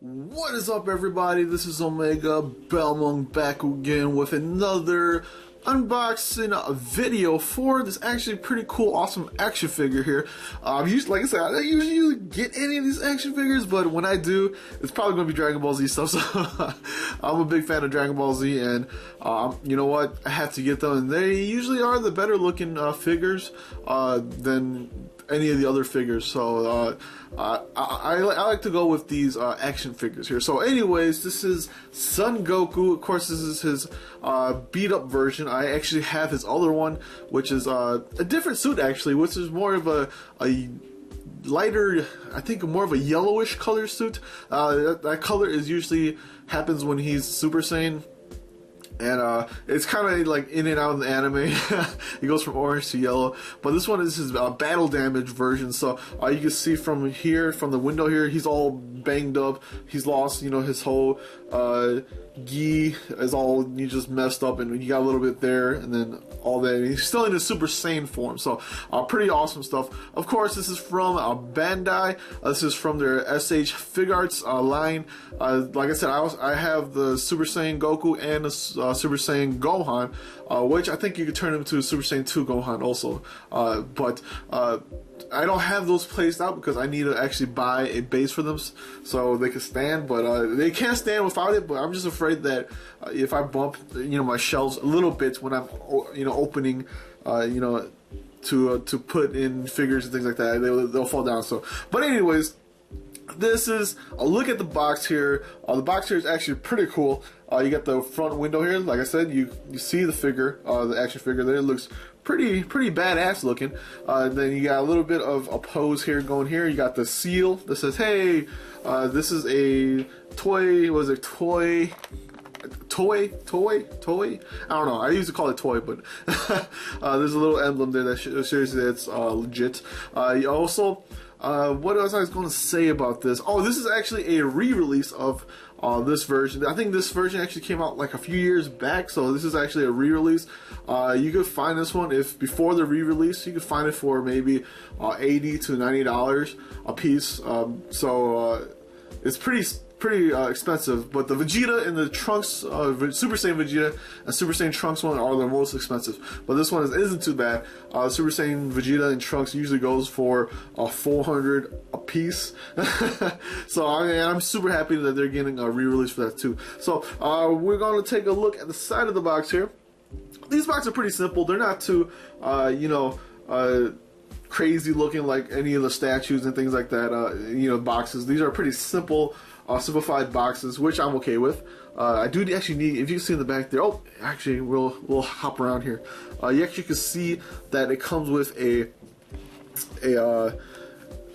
What is up, everybody? This is Omegabalmung back again with another unboxing video for this actually pretty cool, awesome action figure here. Like I said, I don't usually get any of these action figures, but when I do, it's probably going to be Dragon Ball Z stuff. So I'm a big fan of Dragon Ball Z, and you know what? I have to get them, and they usually are the better looking figures than any of the other figures. So I like to go with these action figures here. So anyways, this is Son Goku. Of course, this is his beat up version. I actually have his other one, which is a different suit actually, which is more of a lighter, I think more of a yellowish color suit. That color is usually happens when he's Super Saiyan. And it's kind of like in and out of the anime. He goes from orange to yellow. But this one is his battle damage version. So you can see from here, from the window here, he's all banged up. He's lost, you know, his whole gi is all just messed up, and you got a little bit there, and then all that. And he's still in his Super Saiyan form. So pretty awesome stuff. Of course, this is from Bandai. This is from their SH Figuarts line. Like I said, I have the Super Saiyan Goku and the Super Saiyan Gohan, which I think you could turn him to Super Saiyan 2 Gohan also. But I don't have those placed out because I need to actually buy a base for them so they can stand. But they can't stand without it. But I'm just afraid that if I bump, you know, my shelves a little bit when I'm, you know, opening, you know, to put in figures and things like that, they'll fall down. So, but anyways, this is a look at the box here. The box here is actually pretty cool. You got the front window here. Like I said, you see the figure, the action figure there. It looks pretty badass looking. Then you got a little bit of a pose here going here. You got the seal that says, "Hey, this is a toy." Was it toy? I don't know. I used to call it toy, but there's a little emblem there that shows that it's legit. You also, what else I was going to say about this? Oh, this is actually a re-release of this version. I think this version actually came out like a few years back, so this is actually a re-release. You could find this one before the re-release. You could find it for maybe $80 to $90 a piece. It's pretty expensive, but the Vegeta and the Trunks, Super Saiyan Vegeta and Super Saiyan Trunks one are the most expensive. But this one isn't too bad. Super Saiyan Vegeta and Trunks usually goes for $400 a piece. So I'm super happy that they're getting a re-release for that too. So we're going to take a look at the side of the box here. These boxes are pretty simple. They're not too, you know, crazy looking like any of the statues and things like that. You know, boxes. These are pretty simple. Simplified boxes, which I'm okay with. I do actually need, if you see in the back there, oh, actually, we'll hop around here. You actually can see that it comes with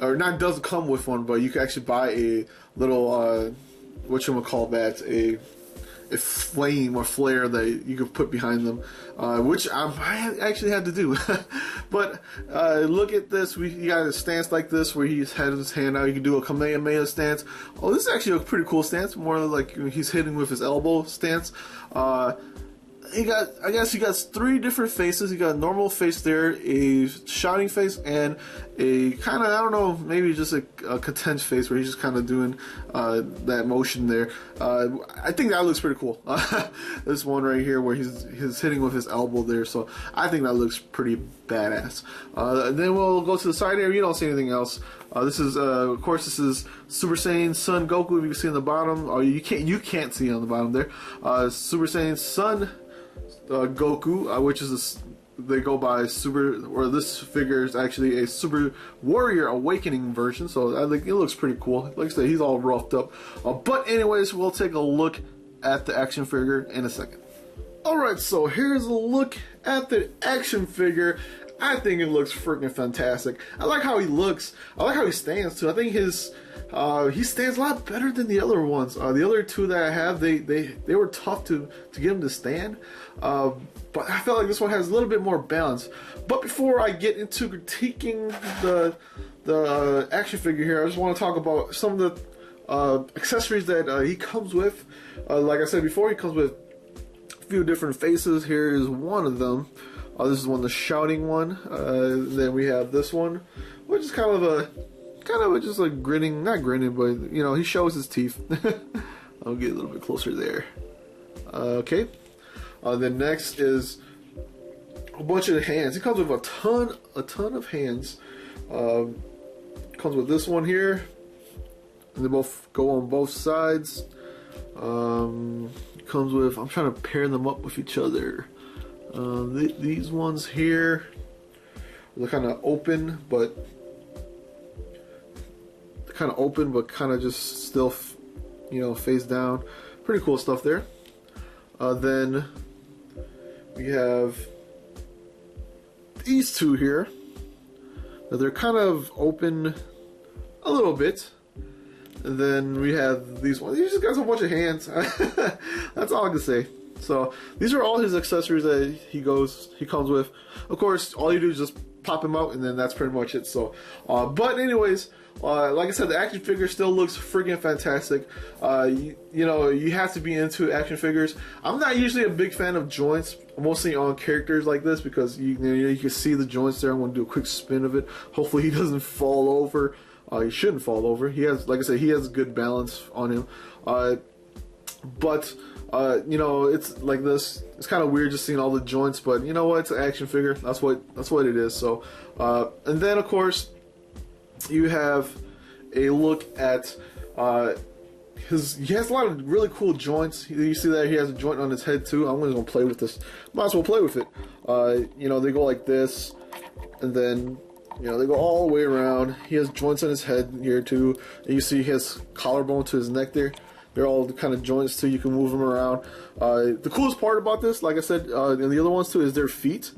or not doesn't come with one, but you can actually buy a little, whatchamacallit, a flame or flare that you can put behind them, which I actually had to do. But look at this. You got a stance like this where he's had his hand out. You can do a Kamehameha stance. Oh, this is actually a pretty cool stance, more like he's hitting with his elbow stance. I guess he got three different faces. He got a normal face there, a shouting face, and a kind of, I don't know, maybe just a content face where he's just kind of doing that motion there. I think that looks pretty cool. This one right here where he's hitting with his elbow there, so I think that looks pretty badass. And then we'll go to the side here. You don't see anything else. This is, of course, this is Super Saiyan Son Goku. If you can see on the bottom, or you can't see on the bottom there. Super Saiyan Son Goku, which is they go by Super, or this figure is actually a Super Warrior Awakening version, so I think it looks pretty cool. Like I said, he's all roughed up. But anyways, we'll take a look at the action figure in a second. Alright, so here's a look at the action figure. I think it looks freaking fantastic. I like how he looks. I like how he stands too. I think he stands a lot better than the other ones. The other two that I have, they were tough to get him to stand. But I felt like this one has a little bit more balance. But before I get into critiquing the action figure here, I just want to talk about some of the accessories that he comes with. Like I said before, he comes with a few different faces. Here is one of them. This is the shouting one. Then we have this one, which is kind of kind of just like grinning, not grinning, but you know, he shows his teeth. I'll get a little bit closer there. Okay. Then next is a bunch of hands. He comes with a ton of hands. Comes with this one here, and they both go on both sides. Comes with, I'm trying to pair them up with each other. These ones here, they're kind of open, but kind of just still, you know, face down. Pretty cool stuff there. Then we have these two here. They're kind of open a little bit. And then we have these ones. He just got a bunch of hands. That's all I can say. So these are all his accessories that he comes with. Of course, all you do is just pop him out, and then that's pretty much it. So, but anyways, like I said, the action figure still looks freaking fantastic. You know, you have to be into action figures. I'm not usually a big fan of joints, mostly on characters like this, because you can see the joints there. I'm going to do a quick spin of it. Hopefully he doesn't fall over. He shouldn't fall over. He has, like I said, he has good balance on him. But you know, it's like this. It's kind of weird just seeing all the joints, but you know what? It's an action figure. That's what it is. So, and then of course, you have a look at he has a lot of really cool joints. You see that he has a joint on his head too. I'm just gonna play with this. Might as well play with it. You know, they go like this, and then, you know, they go all the way around. He has joints on his head here too. And you see he has collarbone to his neck there. They're all the kind of joints too. You can move them around. The coolest part about this, like I said, and the other ones too, is their feet.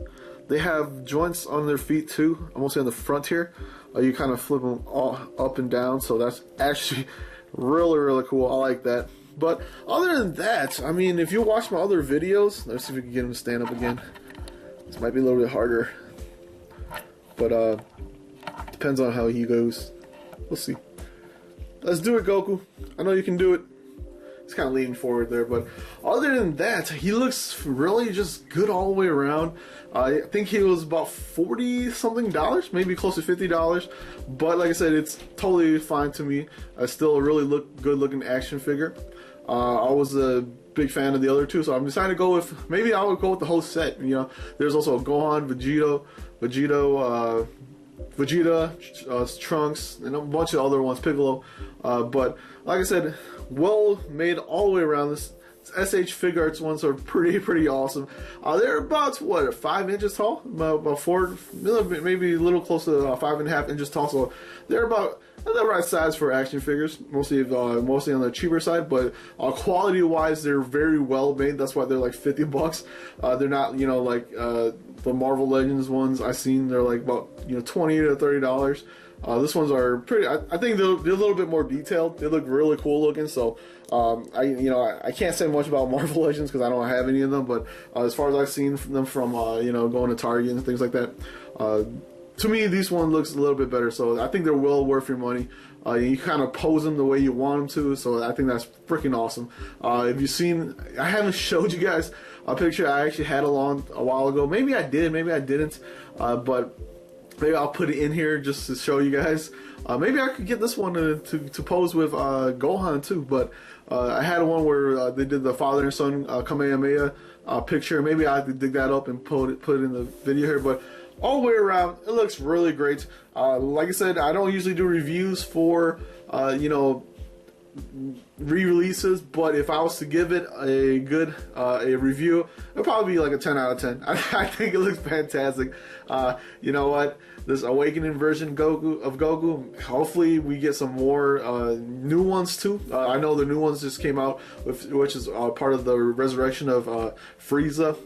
They have joints on their feet too. I'm mostly on the front here. You kind of flip them all up and down. So that's actually really cool. I like that. But other than that, I mean, if you watch my other videos, let's see if we can get him to stand up again. This might be a little bit harder. But depends on how he goes. We'll see. Let's do it, Goku. I know you can do it. He's kind of leaning forward there, but other than that, he looks really just good all the way around. I think he was about $40-something, maybe close to $50. But like I said, it's totally fine to me. Still a really good looking action figure. I was a big fan of the other two, so I'm deciding to go with, maybe I would go with the whole set. You know, there's also a Gohan, Vegeta, Trunks, and a bunch of other ones, Piccolo. But like I said, well made all the way around. This SH Figuarts ones are pretty awesome. They're about, what, 5 inches tall? About 4, maybe a little close to 5.5 inches tall. So they're about the right size for action figures. Mostly on the cheaper side, but quality wise, they're very well made. That's why they're like $50. They're not, you know, like the Marvel Legends ones I've seen. They're like about, you know, $20 to $30. This ones are pretty. I think they're a little bit more detailed. They look really cool looking. So I can't say much about Marvel Legends because I don't have any of them. But as far as I've seen them from you know, going to Target and things like that, to me this one looks a little bit better. So I think they're well worth your money. You kind of pose them the way you want them to. So I think that's freaking awesome. If you've seen, I haven't showed you guys a picture I actually had along a while ago. Maybe I did, maybe I didn't. But maybe I'll put it in here just to show you guys. Maybe I could get this one to pose with Gohan too. But I had one where they did the father and son Kamehameha picture. Maybe I have to dig that up and put it in the video here. But all the way around, it looks really great. Like I said, I don't usually do reviews for you know, re-releases, but if I was to give it a good a review, it'd probably be like a 10 out of 10. I think it looks fantastic. You know what? This awakening version of Goku, hopefully we get some more new ones too. I know the new ones just came out, which is part of the resurrection of Frieza.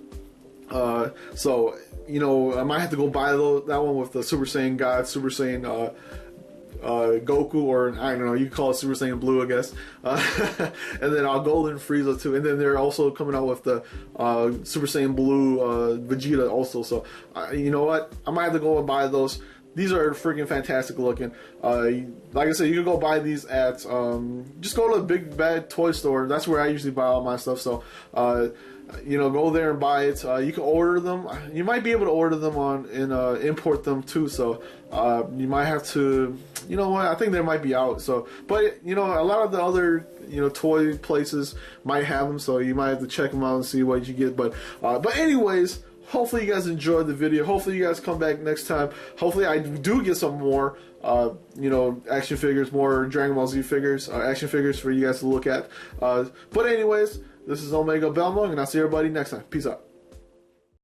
So, you know, I might have to go buy that one with the Super Saiyan God, Super Saiyan Goku, or I don't know, you can call it Super Saiyan Blue, I guess. And then Golden Frieza too. And then they're also coming out with the Super Saiyan Blue Vegeta also. So you know what? I might have to go and buy those. these are freaking fantastic looking. Like I said, you can go buy these at just go to a big bad toy store. That's where I usually buy all my stuff. So you know, go there and buy it. You can order them. You might be able to order them on and import them too. So you might have to. You know what? I think they might be out. So, but you know, a lot of the other toy places might have them. So you might have to check them out and see what you get. But anyways. Hopefully you guys enjoyed the video. Hopefully you guys come back next time. Hopefully I do get some more, action figures, more Dragon Ball Z figures, action figures for you guys to look at. But anyways, this is Omegabalmung, and I'll see everybody next time. Peace out.